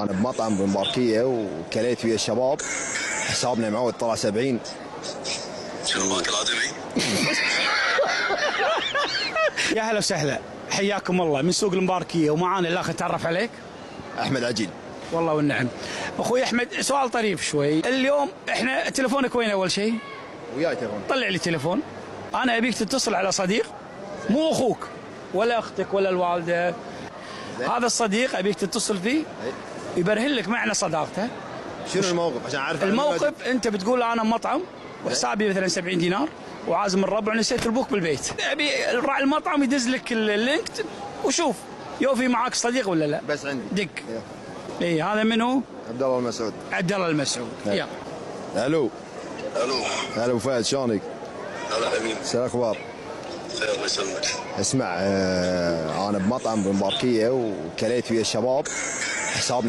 انا بمطعم بمباركيه وكليت ويا الشباب، حسابنا معود طلع 70. شنو باكل ادمي؟ يا هلا وسهلا، حياكم الله من سوق المباركيه، ومعانا الاخ تعرف عليك؟ احمد عجيل. والله والنعم. اخوي احمد، سؤال طريف شوي. اليوم احنا تليفونك وين اول شيء؟ وياي تليفون. طلع لي تليفون. انا ابيك تتصل على صديق، مو اخوك ولا اختك ولا الوالده. هذا الصديق ابيك تتصل فيه يبرهن لك معنى صداقته. شنو الموقف عشان اعرف؟ الموقف انت بتقول انا مطعم وحسابي مثلا 70 دينار وعازم الربع ونسيت البوك بالبيت، ابي راعي المطعم يدز لك اللينك وشوف يوفي معاك صديق ولا لا. بس عندي دق. اي هذا منو؟ عبد الله المسعود. عبد الله المسعود. يلا. الو. الو. هلا ابو فهد، شلونك؟ هلا حبيبي. شو الاخبار؟ خير الله يسلمك. اسمع، انا بمطعم بمباركيه وكليت ويا الشباب، حسابنا